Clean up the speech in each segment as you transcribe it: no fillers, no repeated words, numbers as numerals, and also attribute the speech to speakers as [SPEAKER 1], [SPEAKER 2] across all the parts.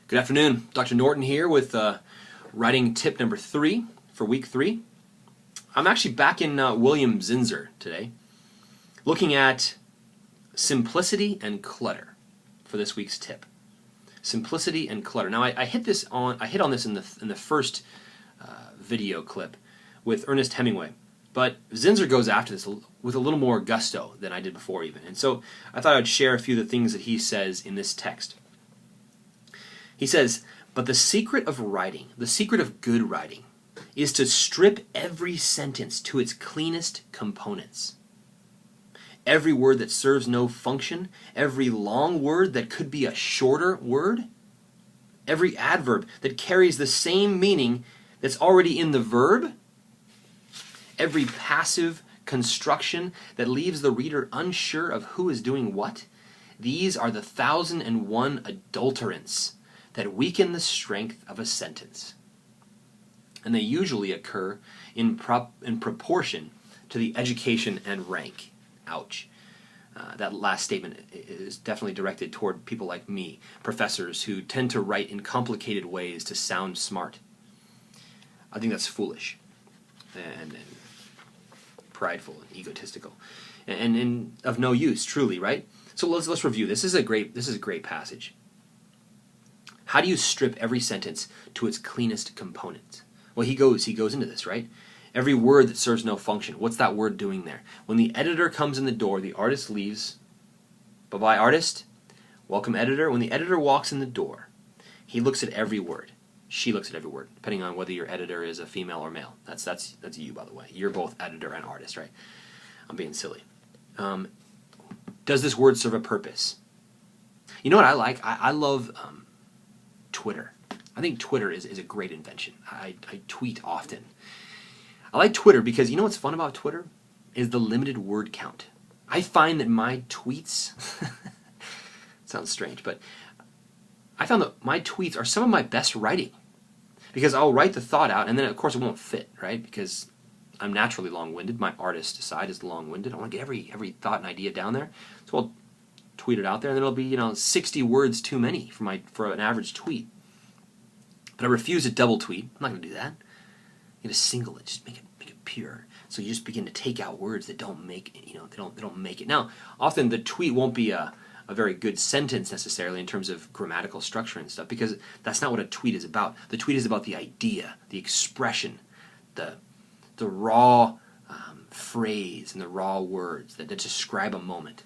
[SPEAKER 1] Good afternoon. Dr. Norton here with writing tip number 3 for week 3. I'm actually back in William Zinsser today, looking at simplicity and clutter for this week's tip. Simplicity and clutter. Now I hit on this in the first video clip with Ernest Hemingway, but Zinsser goes after this with a little more gusto than I did before even. And so I thought I'd share a few of the things that he says in this text. He says, "But the secret of writing, the secret of good writing, is to strip every sentence to its cleanest components. Every word that serves no function, every long word that could be a shorter word, every adverb that carries the same meaning that's already in the verb, every passive construction that leaves the reader unsure of who is doing what, these are the 1,001 adulterants that weaken the strength of a sentence. And they usually occur in proportion to the education and rank." Ouch. That last statement is definitely directed toward people like me, professors who tend to write in complicated ways to sound smart. I think that's foolish and prideful and egotistical and of no use, truly, right? So let's review. This is a great passage. How do you strip every sentence to its cleanest components? Well, he goes into this, right? Every word that serves no function. What's that word doing there? When the editor comes in the door, the artist leaves. Bye-bye, artist. Welcome, editor. When the editor walks in the door, he looks at every word. She looks at every word, depending on whether your editor is a female or male. That's you, by the way. You're both editor and artist, right? I'm being silly. Does this word serve a purpose? You know what I like? I love Twitter. I think Twitter is a great invention. I tweet often. I like Twitter because you know what's fun about Twitter? Is the limited word count. I find that my tweets, sounds strange, but I found that my tweets are some of my best writing. Because I'll write the thought out and then of course it won't fit, right? Because I'm naturally long-winded. My artist side is long-winded. I want to get every thought and idea down there. So I'll tweet it out there and then it'll be 60 words too many for an average tweet. But I refuse to double tweet. I'm not going to do that. You got to single it, just make it pure. So you just begin to take out words that don't make it, they don't make it. Now, often the tweet won't be a very good sentence necessarily in terms of grammatical structure and stuff, because that's not what a tweet is about. The tweet is about the idea, the expression, the raw phrase and the raw words that describe a moment.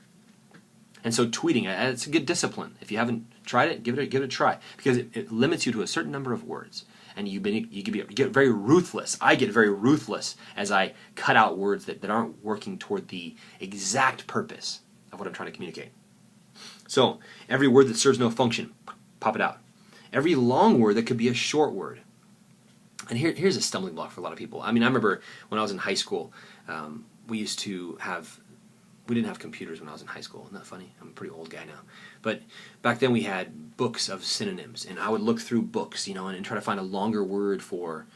[SPEAKER 1] And so tweeting, it's a good discipline. If you haven't tried it, give it a try, because it limits you to a certain number of words, and you get very ruthless. I get very ruthless as I cut out words that aren't working toward the exact purpose of what I'm trying to communicate. So every word that serves no function, pop it out. Every long word that could be a short word. And here's a stumbling block for a lot of people. I mean, I remember when I was in high school, we didn't have computers when I was in high school. Isn't that funny? I'm a pretty old guy now. But back then we had books of synonyms, and I would look through books, and try to find a longer word for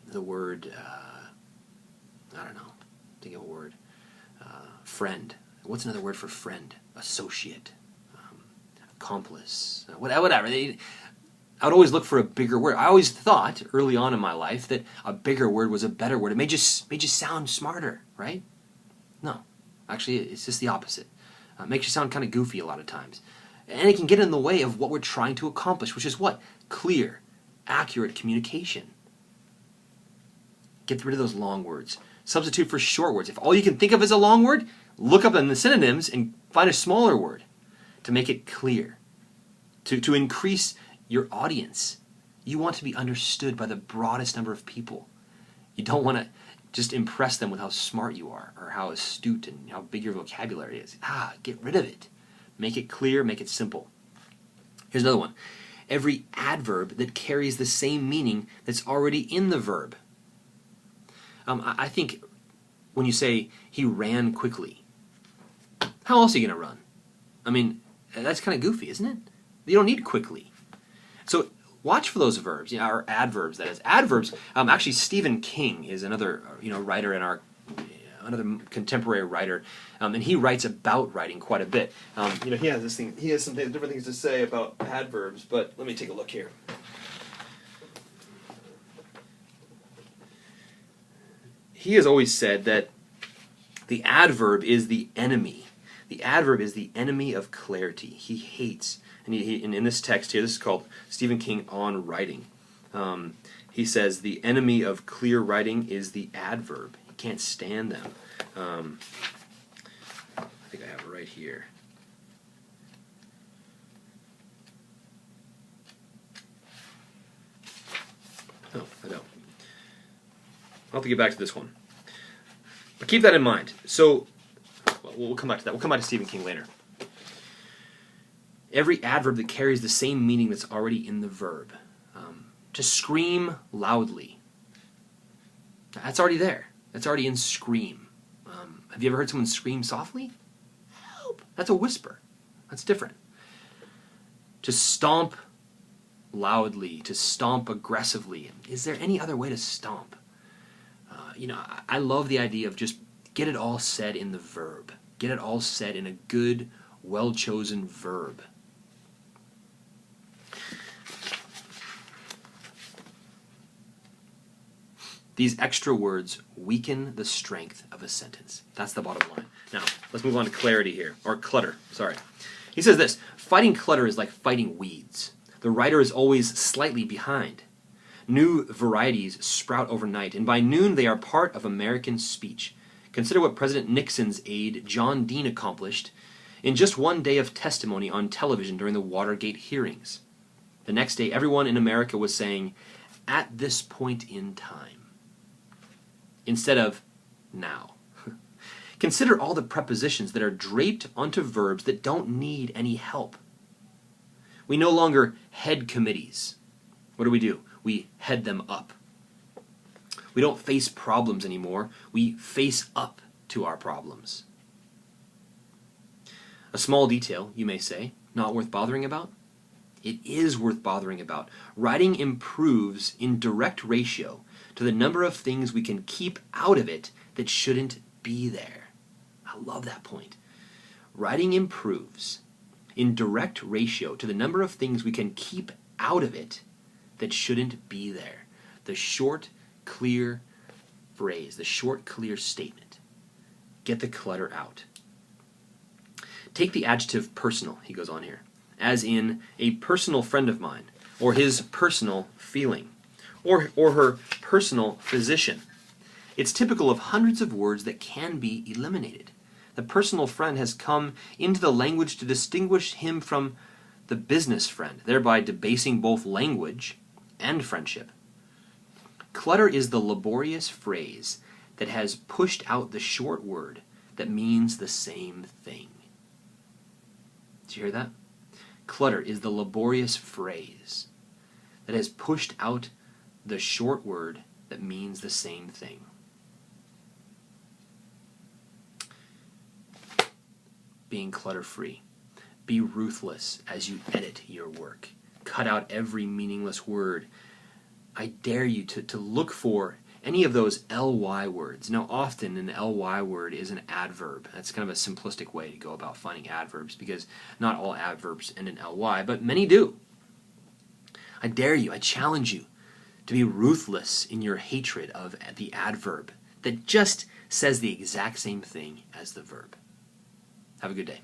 [SPEAKER 1] the word, I don't know, think of a word, friend. What's another word for friend? Associate, accomplice, whatever. I would always look for a bigger word. I always thought early on in my life that a bigger word was a better word. It made you sound smarter, right? No. Actually, it's just the opposite. It makes you sound kind of goofy a lot of times. And it can get in the way of what we're trying to accomplish, which is what? Clear, accurate communication. Get rid of those long words. Substitute for short words. If all you can think of is a long word, look up in the synonyms and find a smaller word to make it clear. To increase your audience. You want to be understood by the broadest number of people. You don't want to just impress them with how smart you are or how astute and how big your vocabulary is. Get rid of it. Make it clear, make it simple. Here's another one. Every adverb that carries the same meaning that's already in the verb. I think when you say, he ran quickly, how else are you going to run? I mean, that's kind of goofy, isn't it? You don't need quickly. So watch for those verbs, or adverbs, that is. Adverbs, actually Stephen King is another writer in our another contemporary writer, and he writes about writing quite a bit. He has this thing. He has some different things to say about adverbs, but let me take a look here. He has always said that the adverb is the enemy. The adverb is the enemy of clarity. He hates, and in this text here, this is called Stephen King on Writing. He says the enemy of clear writing is the adverb. He can't stand them. I think I have it right here. No, I don't. I'll have to get back to this one. But keep that in mind. So, we'll come back to that. We'll come back to Stephen King later. Every adverb that carries the same meaning that's already in the verb. To scream loudly. That's already there. That's already in scream. Have you ever heard someone scream softly? Help! That's a whisper. That's different. To stomp loudly, to stomp aggressively. Is there any other way to stomp? I love the idea of just get it all said in the verb. Get it all said in a good, well-chosen verb. These extra words weaken the strength of a sentence. That's the bottom line. Now, let's move on to clarity here, or clutter, sorry. He says this, fighting clutter is like fighting weeds. The writer is always slightly behind. New varieties sprout overnight, and by noon they are part of American speech. Consider what President Nixon's aide, John Dean, accomplished in just one day of testimony on television during the Watergate hearings. The next day, everyone in America was saying, "At this point in time," instead of "now." Consider all the prepositions that are draped onto verbs that don't need any help. We no longer head committees. What do? We head them up. We don't face problems anymore. We face up to our problems. A small detail, you may say, not worth bothering about? It is worth bothering about. Writing improves in direct ratio to the number of things we can keep out of it that shouldn't be there. I love that point. Writing improves in direct ratio to the number of things we can keep out of it that shouldn't be there. The short, clear phrase, the short, clear statement. Get the clutter out. Take the adjective personal, he goes on here, as in a personal friend of mine, or his personal feeling, or her personal physician. It's typical of hundreds of words that can be eliminated. The personal friend has come into the language to distinguish him from the business friend, thereby debasing both language and friendship. Clutter is the laborious phrase that has pushed out the short word that means the same thing. Did you hear that? Clutter is the laborious phrase that has pushed out the short word that means the same thing. Being clutter-free. Be ruthless as you edit your work. Cut out every meaningless word. I dare you to look for any of those ly words. Now, often an ly word is an adverb. That's kind of a simplistic way to go about finding adverbs because not all adverbs end in ly, but many do. I dare you, I challenge you to be ruthless in your hatred of the adverb that just says the exact same thing as the verb. Have a good day.